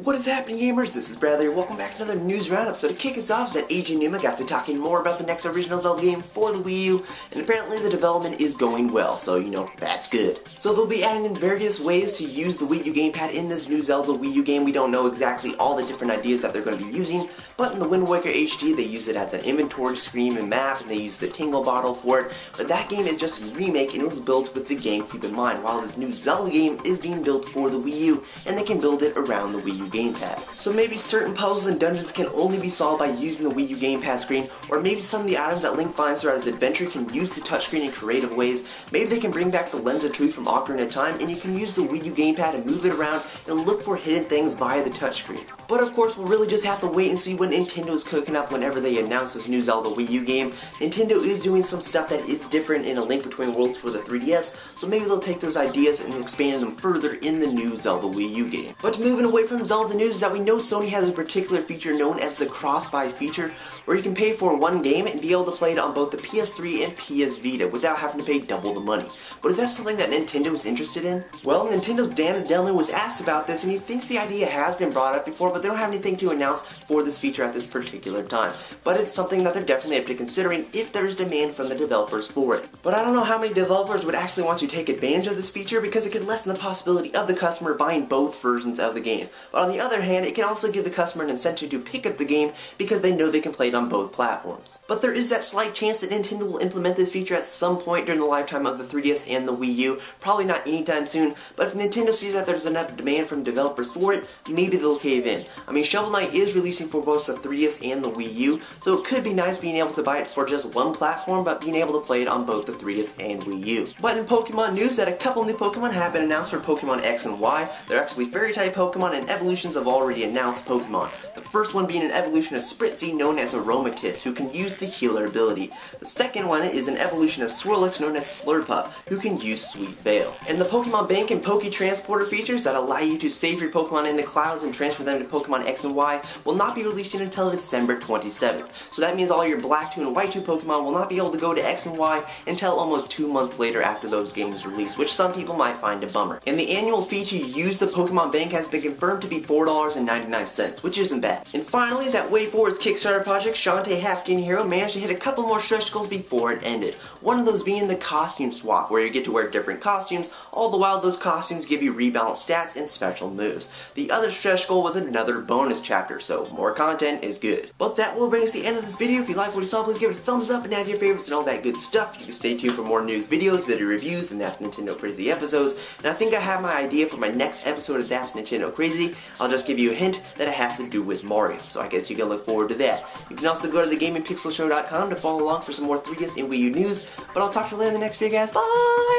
What is happening, gamers? This is Bradley. Welcome back to another news roundup. So to kick us off, is that AJ Newman got to talking more about the next original Zelda game for the Wii U, and apparently the development is going well, so that's good. So they'll be adding in various ways to use the Wii U gamepad in this new Zelda Wii U game. We don't know exactly all the different ideas that they're going to be using, but in the Wind Waker HD they use it as an inventory screen and map, and they use the Tingle Bottle for it, but that game is just a remake and it was built with the game keep in mind, while this new Zelda game is being built for the Wii U, and they can build it around the Wii U gamepad. So maybe certain puzzles and dungeons can only be solved by using the Wii U gamepad screen, or maybe some of the items that Link finds throughout his adventure can use the touchscreen in creative ways. Maybe they can bring back the Lens of Truth from Ocarina of Time, and you can use the Wii U gamepad and move it around and look for hidden things via the touchscreen. But of course, we'll really just have to wait and see what Nintendo is cooking up whenever they announce this new Zelda Wii U game. Nintendo is doing some stuff that is different in A Link Between Worlds for the 3DS, so maybe they'll take those ideas and expand them further in the new Zelda Wii U game. But moving away from Zelda news is that we know Sony has a particular feature known as the cross-buy feature, where you can pay for one game and be able to play it on both the PS3 and PS Vita without having to pay double the money. But is that something that Nintendo is interested in? Well, Nintendo's Dan Adelman was asked about this, and he thinks the idea has been brought up before, but they don't have anything to announce for this feature at this particular time. But it's something that they're definitely up to considering if there's demand from the developers for it. But I don't know how many developers would actually want to take advantage of this feature, because it could lessen the possibility of the customer buying both versions of the game. But on the other hand, it can also give the customer an incentive to pick up the game because they know they can play it on both platforms. But there is that slight chance that Nintendo will implement this feature at some point during the lifetime of the 3DS and the Wii U. Probably not anytime soon, but if Nintendo sees that there's enough demand from developers for it, maybe they'll cave in. I mean, Shovel Knight is releasing for both the 3DS and the Wii U, so it could be nice being able to buy it for just one platform, but being able to play it on both the 3DS and Wii U. But in Pokemon news, that a couple new Pokemon have been announced for Pokemon X and Y. They're actually fairy-type Pokemon and evolutions of already announced Pokemon. The first one being an evolution of Spritzy known as Aromatisse, who can use the healer ability. The second one is an evolution of Swirlix known as Slurpuff, who can use Sweet Veil. And the Pokemon Bank and Poke Transporter features that allow you to save your Pokemon in the clouds and transfer them to Pokemon X and Y will not be releasing until December 27th. So that means all your Black 2 and White 2 Pokemon will not be able to go to X and Y until almost 2 months later after those games release, which some people might find a bummer. And the annual fee to use the Pokemon Bank has been confirmed to be $4.99, which isn't bad. And finally, is that WayForward's Kickstarter project, Shantae Halfkin Hero, managed to hit a couple more stretch goals before it ended. One of those being the costume swap, where you get to wear different costumes, all the while those costumes give you rebalanced stats and special moves. The other stretch goal was another bonus chapter, so more content is good. But that will bring us to the end of this video. If you liked what you saw, please give it a thumbs up and add your favorites and all that good stuff. You can stay tuned for more news videos, video reviews, and That's Nintendo Crazy episodes. And I think I have my idea for my next episode of That's Nintendo Crazy. I'll just give you a hint that it has to do with Mario, so I guess you can look forward to that. You can also go to thegamingpixelshow.com to follow along for some more 3DS and Wii U news, but I'll talk to you later in the next video, guys. Bye!